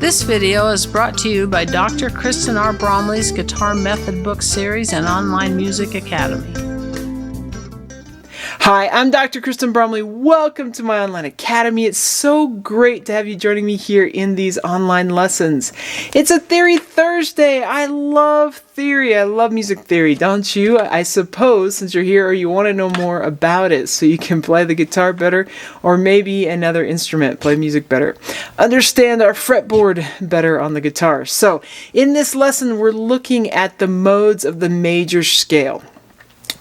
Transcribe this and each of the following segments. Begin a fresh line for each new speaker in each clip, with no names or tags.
This video is brought to you by Dr. Kristen R. Bromley's Guitar Method Book Series and Online Music Academy.
Hi, I'm Dr. Kristen Bromley. Welcome to my online academy. It's so great to have you joining me here in these online lessons. It's a Theory Thursday. I love theory. I love music theory, don't you? I suppose since you're here or you want to know more about it so you can play the guitar better or maybe another instrument, play music better. Understand our fretboard better on the guitar. So in this lesson, we're looking at the modes of the major scale.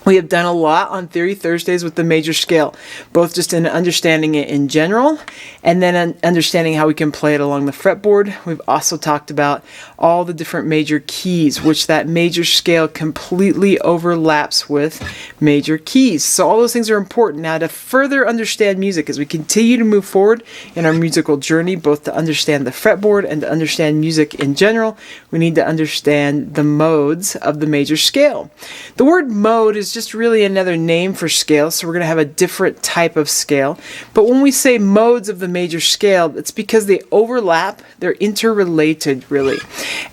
We have done a lot on Theory Thursdays with the major scale, both just in understanding it in general and then understanding how we can play it along the fretboard. We've also talked about all the different major keys, which that major scale completely overlaps with major keys. So all those things are important. Now, to further understand music as we continue to move forward in our musical journey, both to understand the fretboard and to understand music in general, we need to understand the modes of the major scale. The word mode is just really another name for scale, so we're going to have a different type of scale. But when we say modes of the major scale, it's because they overlap, they're interrelated really.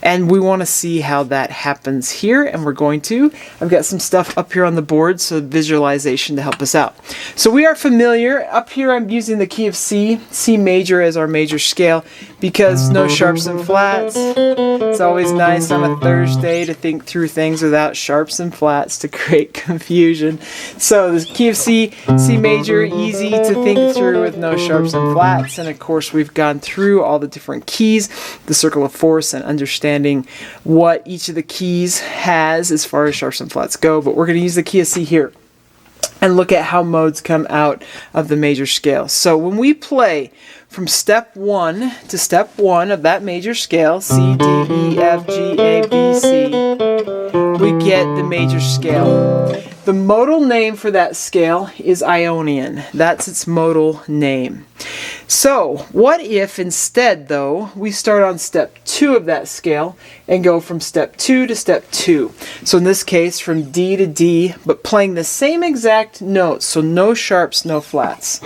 And we want to see how that happens here, and we're going to. I've got some stuff up here on the board, so visualization to help us out. So we are familiar. Up here I'm using the key of C, C major as our major scale, because no sharps and flats. It's always nice on a Thursday to think through things without sharps and flats to create confusion. So the key of C, C major, easy to think through with no sharps and flats. And of course we've gone through all the different keys, the circle of fourths, and understanding what each of the keys has as far as sharps and flats go. But we're going to use the key of C here and look at how modes come out of the major scale. So when we play from step 1 to step 1 of that major scale, C, D, E, F, G, A, B, C, we get the major scale. The modal name for that scale is Ionian. That's its modal name. So what if instead, though, we start on step 2 of that scale and go from step 2 to step 2. So in this case, from D to D, but playing the same exact notes, so no sharps, no flats.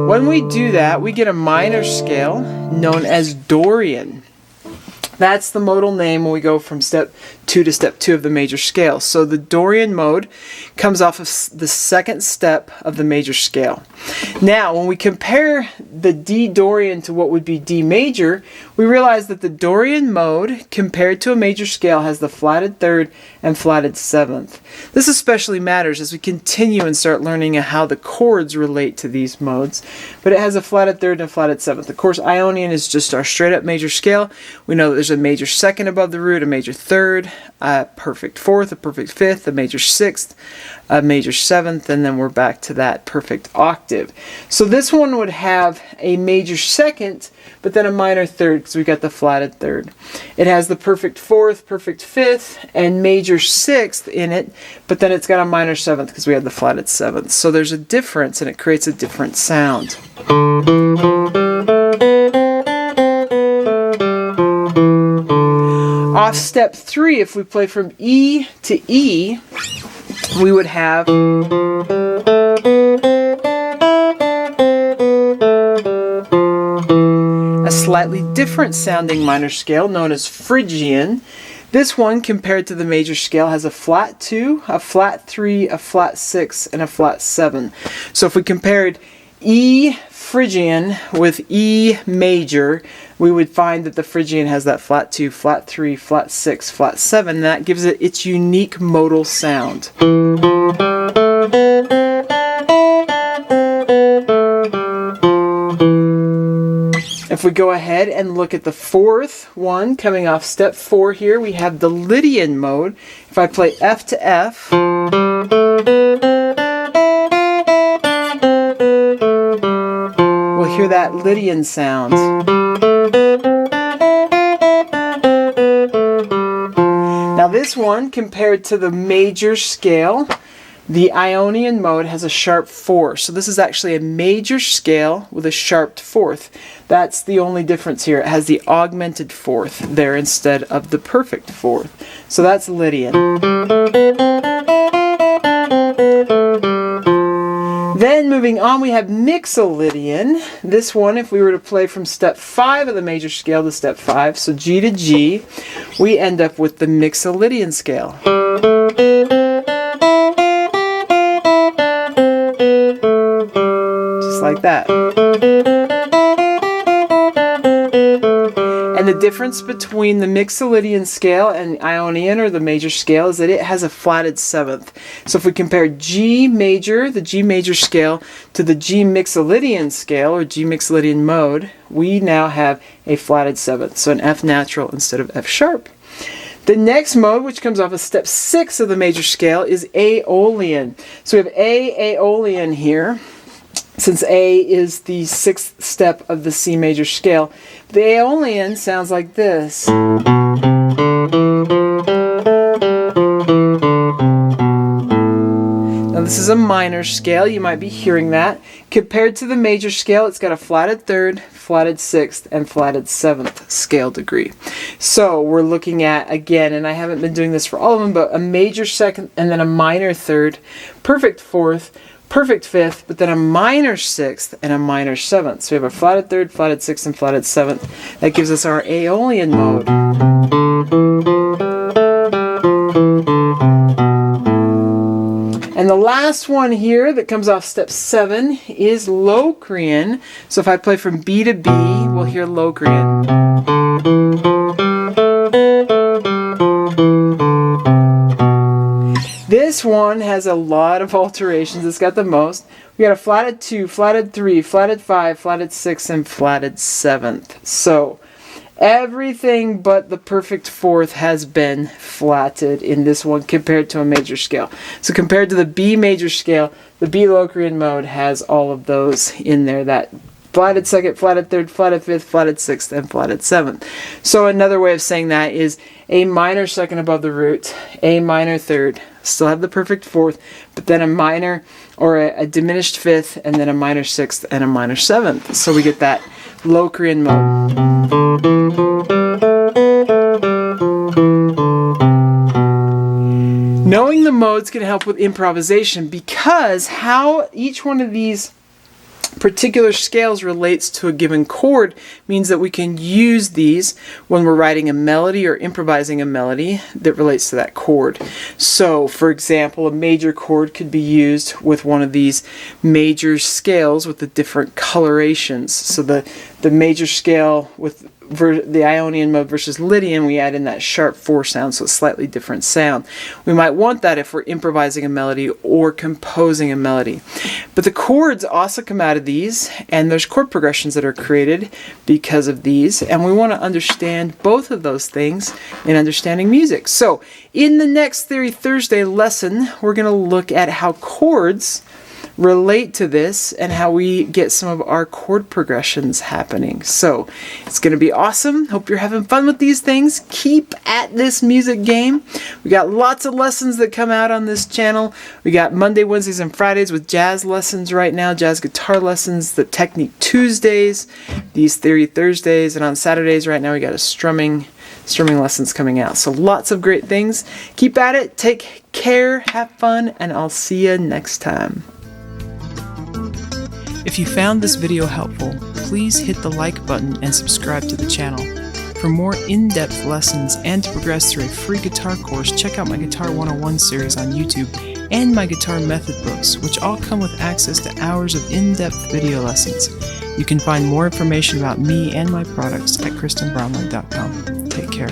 When we do that, we get a minor scale known as Dorian. That's the modal name when we go from step 2 to step 2 of the major scale. So the Dorian mode comes off of the second step of the major scale. Now, when we compare the D Dorian to what would be D major, we realize that the Dorian mode, compared to a major scale, has the flatted third and flatted seventh. This especially matters as we continue and start learning how the chords relate to these modes. But it has a flatted third and a flatted seventh. Of course, Ionian is just our straight up major scale. We know that there's a major second above the root, a major third, a perfect fourth, a perfect fifth, a major sixth, a major seventh, and then we're back to that perfect octave. So this one would have a major second, but then a minor third because we got the flatted third. It has the perfect fourth, perfect fifth, and major sixth in it, but then it's got a minor seventh because we have the flatted seventh. So there's a difference and it creates a different sound. Off step 3, if we play from E to E, we would have a slightly different sounding minor scale known as Phrygian. This one, compared to the major scale, has a flat 2, a flat 3, a flat 6, and a flat 7. So if we compared E Phrygian with E major, we would find that the Phrygian has that flat 2, flat 3, flat 6, flat 7. And that gives it its unique modal sound. If we go ahead and look at the fourth one, coming off step 4 here, we have the Lydian mode. If I play F to F, we'll hear that Lydian sound. Now this one, compared to the major scale, the Ionian mode has a sharp 4. So this is actually a major scale with a sharped fourth. That's the only difference here. It has the augmented fourth there instead of the perfect fourth. So that's Lydian. Then moving on, we have Mixolydian. This one, if we were to play from step 5 of the major scale to step 5, so G to G, we end up with the Mixolydian scale. Just like that. And the difference between the Mixolydian scale and Ionian, or the major scale, is that it has a flatted 7th. So if we compare G major, the G major scale, to the G Mixolydian scale, or G Mixolydian mode, we now have a flatted 7th. So an F natural instead of F sharp. The next mode, which comes off of step 6 of the major scale, is Aeolian. So we have Aeolian here, since A is the 6th step of the C major scale. The Aeolian sounds like this. Now this is a minor scale, you might be hearing that. Compared to the major scale, it's got a flatted 3rd, flatted 6th, and flatted 7th scale degree. So we're looking at, again, and I haven't been doing this for all of them, but a major 2nd and then a minor 3rd, perfect 4th, perfect 5th, but then a minor 6th and a minor 7th. So we have a flatted 3rd, flatted 6th, and flatted 7th. That gives us our Aeolian mode. And the last one here that comes off step 7 is Locrian. So if I play from B to B, we'll hear Locrian. This one has a lot of alterations. It's got the most. We got a flatted 2, flatted 3, flatted 5, flatted 6, and flatted 7th. So everything but the perfect 4th has been flatted in this one compared to a major scale. So compared to the B major scale, the B Locrian mode has all of those in there. That flatted 2nd, flatted 3rd, flatted 5th, flatted 6th, and flatted 7th. So another way of saying that is A minor 2nd above the root, A minor 3rd, still have the perfect 4th, but then a minor or a diminished 5th, and then a minor 6th and a minor 7th. So we get that Locrian mode. Knowing the modes can help with improvisation, because how each one of these particular scales relates to a given chord means that we can use these when we're writing a melody or improvising a melody that relates to that chord. So, for example, a major chord could be used with one of these major scales with the different colorations. So the major scale with the Ionian mode versus Lydian, we add in that sharp 4 sound, so a slightly different sound. We might want that if we're improvising a melody or composing a melody. But the chords also come out of these, and there's chord progressions that are created because of these, and we want to understand both of those things in understanding music. So in the next Theory Thursday lesson, we're going to look at how chords relate to this and how we get some of our chord progressions happening. So it's going to be awesome. Hope you're having fun with these things. Keep at this music game. We got lots of lessons that come out on this channel. We got Monday, Wednesdays, and Fridays with jazz lessons right now, jazz guitar lessons, the Technique Tuesdays, these Theory Thursdays, and on Saturdays right now we got a strumming lessons coming out. So lots of great things. Keep at it. Take care. Have fun. And I'll see you next time. If you found this video helpful, please hit the like button and subscribe to the channel. For more in-depth lessons and to progress through a free guitar course, check out my Guitar 101 series on YouTube and my guitar method books, which all come with access to hours of in-depth video lessons. You can find more information about me and my products at KristenBromley.com. Take care.